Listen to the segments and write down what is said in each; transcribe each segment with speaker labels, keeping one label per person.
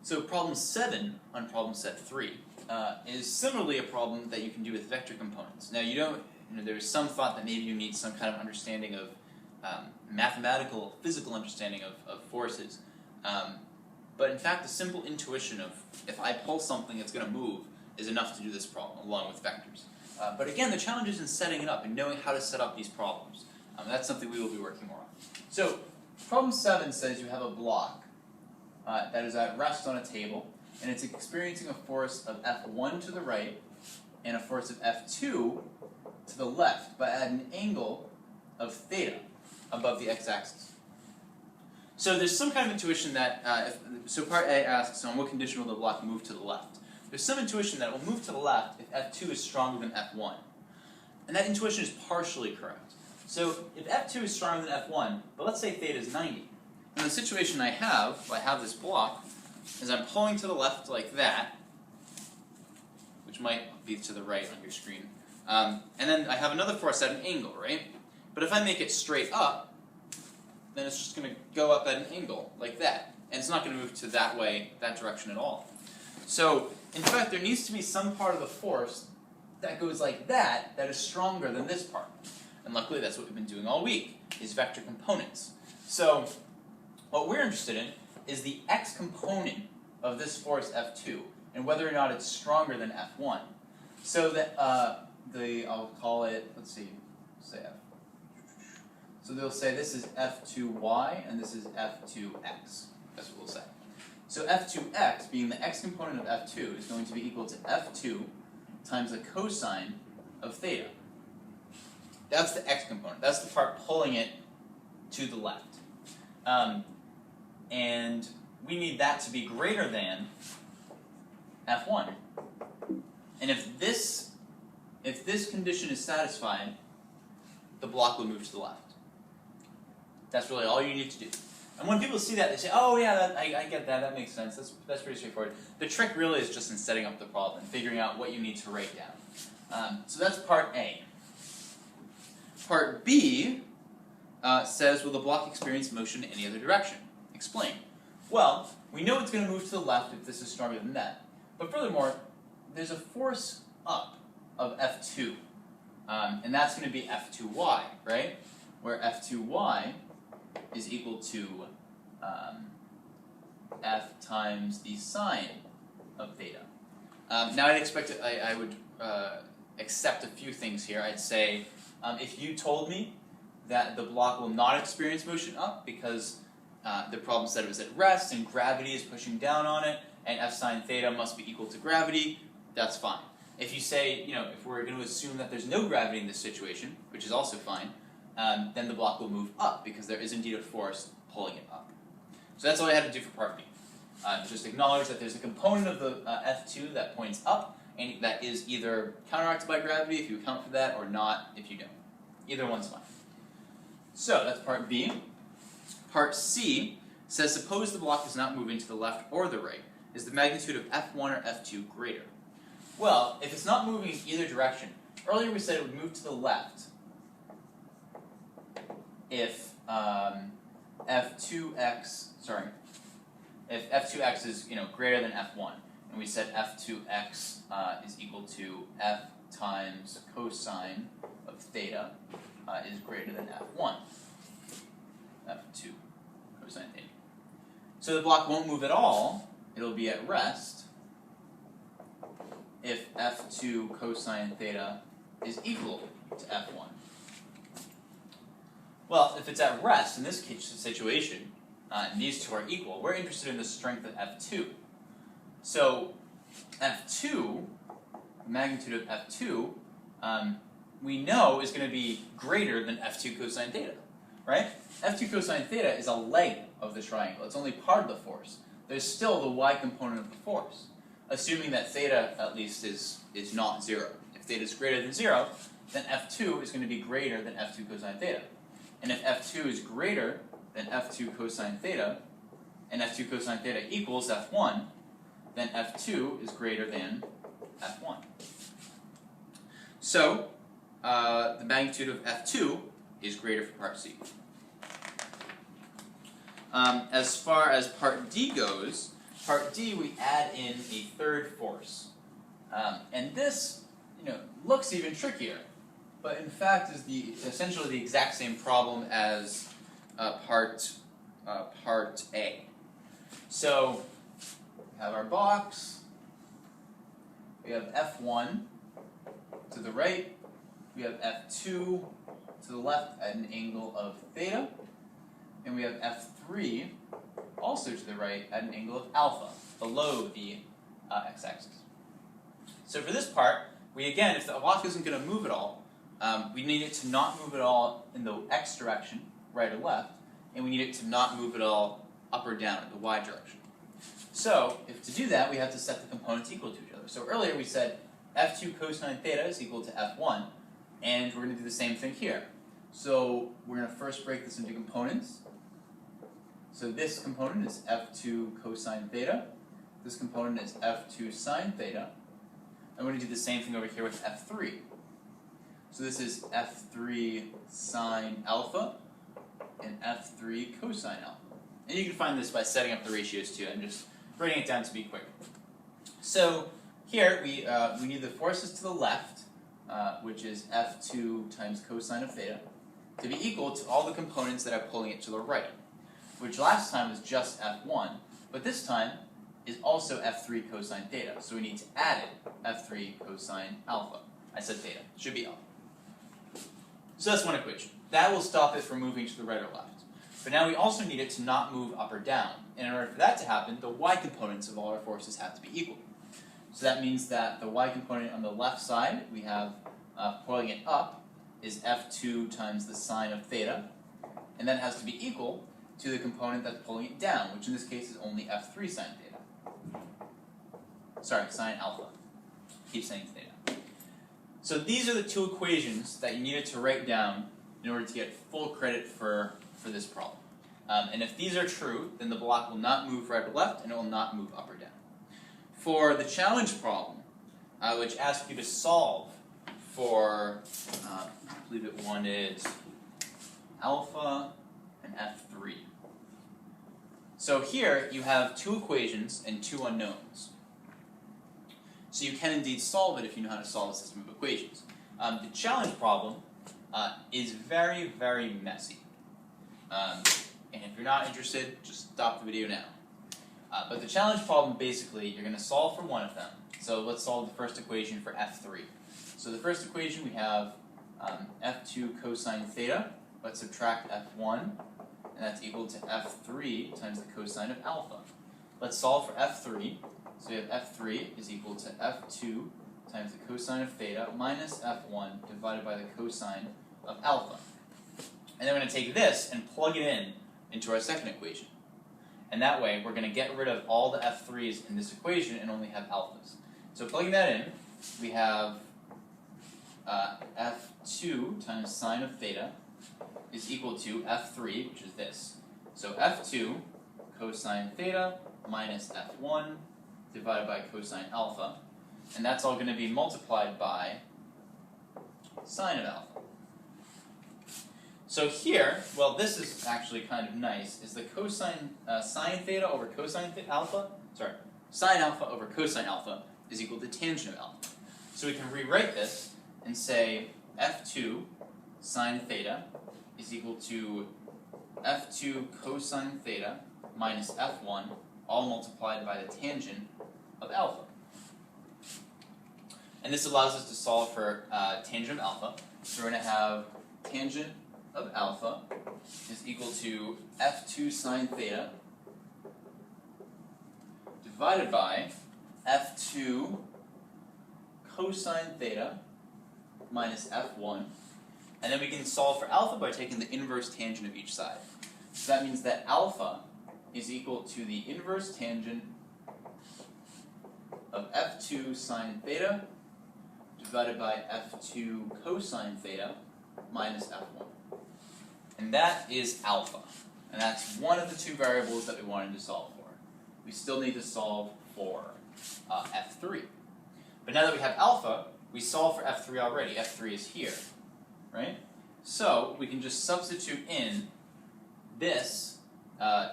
Speaker 1: So problem 7 on problem set 3 is similarly a problem that you can do with vector components. Now there's some thought that maybe you need some kind of understanding of mathematical, physical understanding of forces. But in fact, the simple intuition of if I pull something that's going to move is enough to do this problem, along with vectors. But again, the challenge is in setting it up and knowing how to set up these problems. That's something we will be working more on. So, problem 7 says you have a block that is at rest on a table, and it's experiencing a force of F1 to the right and a force of F2 to the left, but at an angle of theta above the x-axis. So there's some kind of intuition that, so part A asks, on what condition will the block move to the left? There's some intuition that it will move to the left if F2 is stronger than F1. And that intuition is partially correct. So if F2 is stronger than F1, but let's say theta is 90, and the situation I have this block, is I'm pulling to the left like that, which might be to the right on your screen, and then I have another force at an angle, right? But if I make it straight up, then it's just going to go up at an angle like that, and it's not going to move to that direction at all. So, in fact, there needs to be some part of the force that goes like that is stronger than this part. And luckily, that's what we've been doing all week, is vector components. So, what we're interested in is the x component of this force F2, and whether or not it's stronger than F1. So that I'll call it, let's see, say F. So they'll say this is F2y and this is F2x. That's what we'll say. So F2x, being the x component of F2, is going to be equal to F2 times the cosine of theta. That's the x component. That's the part pulling it to the left. And we need that to be greater than F1. And if this condition is satisfied, the block will move to the left. That's really all you need to do. And when people see that, they say, oh yeah, I get that, that makes sense, that's pretty straightforward. The trick really is just in setting up the problem, figuring out what you need to write down. So that's part A. Part B says, will the block experience motion in any other direction? Explain. Well, we know it's going to move to the left if this is stronger than that. But furthermore, there's a force up of F2. And that's going to be F2y, right? Where F2y is equal to F times the sine of theta. Now I'd expect I would accept a few things here. I'd say if you told me that the block will not experience motion up because the problem said it was at rest and gravity is pushing down on it and F sine theta must be equal to gravity, that's fine. If you say, if we're going to assume that there's no gravity in this situation, which is also fine, then the block will move up because there is indeed a force pulling it up. So that's all I had to do for part B. Just acknowledge that there's a component of the F2 that points up, and that is either counteracted by gravity if you account for that, or not if you don't. Either one's fine. So that's part B. Part C says, suppose the block is not moving to the left or the right. Is the magnitude of F1 or F2 greater? Well, if it's not moving in either direction, earlier we said it would move to the left if if F2x is greater than F1, and we said F2x is equal to F times cosine of theta is greater than F1, F2 cosine theta. So the block won't move at all, it'll be at rest if F2 cosine theta is equal to F1. Well, if it's at rest in this situation, and these two are equal, we're interested in the strength of F2. So F2, the magnitude of F2, we know is going to be greater than F2 cosine theta, right? F2 cosine theta is a leg of the triangle. It's only part of the force. There's still the y component of the force, assuming that theta, at least, is not 0. If theta is greater than 0, then F2 is going to be greater than F2 cosine theta. And if F2 is greater than F2 cosine theta, and F2 cosine theta equals F1, then F2 is greater than F1. So, the magnitude of F2 is greater for part C. As far as part D goes, part D, we add in a third force. And this, looks even trickier, but in fact is essentially the exact same problem as part A. So we have our box, we have F1 to the right, we have F2 to the left at an angle of theta, and we have F3 also to the right at an angle of alpha, below the x-axis. So for this part, again, if the block isn't going to move at all, we need it to not move at all in the x direction, right or left, and we need it to not move at all up or down in the y direction. So, to do that, we have to set the components equal to each other. So earlier we said F2 cosine theta is equal to F1, and we're going to do the same thing here. So we're going to first break this into components. So this component is F2 cosine theta, this component is F2 sine theta, and we're going to do the same thing over here with F3. So this is F3 sine alpha and F3 cosine alpha. And you can find this by setting up the ratios too. I'm just writing it down to be quick. So here we need the forces to the left, which is F2 times cosine of theta, to be equal to all the components that are pulling it to the right, which last time was just F1, but this time is also F3 cosine theta. So we need to add it, F3 cosine alpha. I said theta, it should be alpha. So that's one equation. That will stop it from moving to the right or left. But now we also need it to not move up or down. And in order for that to happen, the y components of all our forces have to be equal. So that means that the y component on the left side, we have pulling it up, is F2 times the sine of theta. And that has to be equal to the component that's pulling it down, which in this case is only F3 sine theta. Sorry, sine alpha. Keep saying theta. So these are the two equations that you needed to write down in order to get full credit for this problem. And if these are true, then the block will not move right or left, and it will not move up or down. For the challenge problem, which asks you to solve for, I believe it wanted alpha and F3. So here you have two equations and two unknowns. So you can indeed solve it if you know how to solve a system of equations. The challenge problem is very, very messy. And if you're not interested, just stop the video now. But the challenge problem, basically, you're going to solve for one of them. So let's solve the first equation for F3. So the first equation, we have F2 cosine theta. Let's subtract F1, and that's equal to F3 times the cosine of alpha. Let's solve for F3. So we have F3 is equal to F2 times the cosine of theta minus F1 divided by the cosine of alpha. And then we're going to take this and plug it into our second equation. And that way, we're going to get rid of all the F3s in this equation and only have alphas. So plugging that in, we have F2 times sine of theta is equal to F3, which is this. So F2 cosine theta minus F1 divided by cosine alpha. And that's all going to be multiplied by sine of alpha. So here, well, this is actually kind of nice, is the cosine, sine theta over cosine alpha, sine alpha over cosine alpha is equal to tangent of alpha. So we can rewrite this and say F2 sine theta is equal to F2 cosine theta minus F1, all multiplied by the tangent of alpha. And this allows us to solve for tangent of alpha. So we're going to have tangent of alpha is equal to F2 sine theta divided by F2 cosine theta minus F1. And then we can solve for alpha by taking the inverse tangent of each side. So that means that alpha is equal to the inverse tangent of F2 sine theta divided by F2 cosine theta minus F1. And that is alpha. And that's one of the two variables that we wanted to solve for. We still need to solve for F3. But now that we have alpha, we solve for F3 already. F3 is here, right? So we can just substitute in this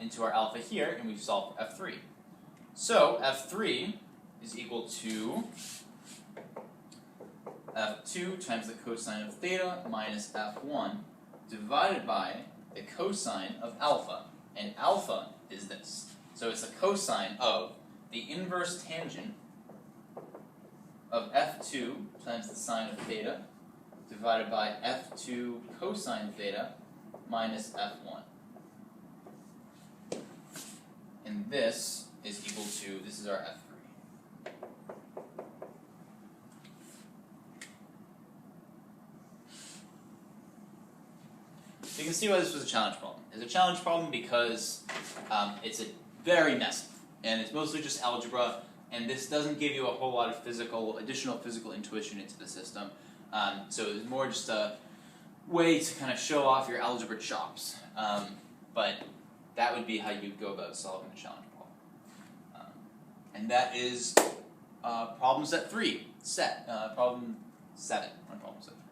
Speaker 1: into our alpha here, and we've solved for F3. So f3 is equal to f2 times the cosine of theta minus f1 divided by the cosine of alpha. And alpha is this. So it's the cosine of the inverse tangent of f2 times the sine of theta divided by f2 cosine theta minus f1. And this is equal to, this is our f3. So you can see why this was a challenge problem. It's a challenge problem because it's very messy, and it's mostly just algebra, and this doesn't give you a whole lot of additional physical intuition into the system. So it's more just a way to kind of show off your algebra chops. But that would be how you'd go about solving a challenge problem. And that is problem set 3, problem 7 on problem set 3.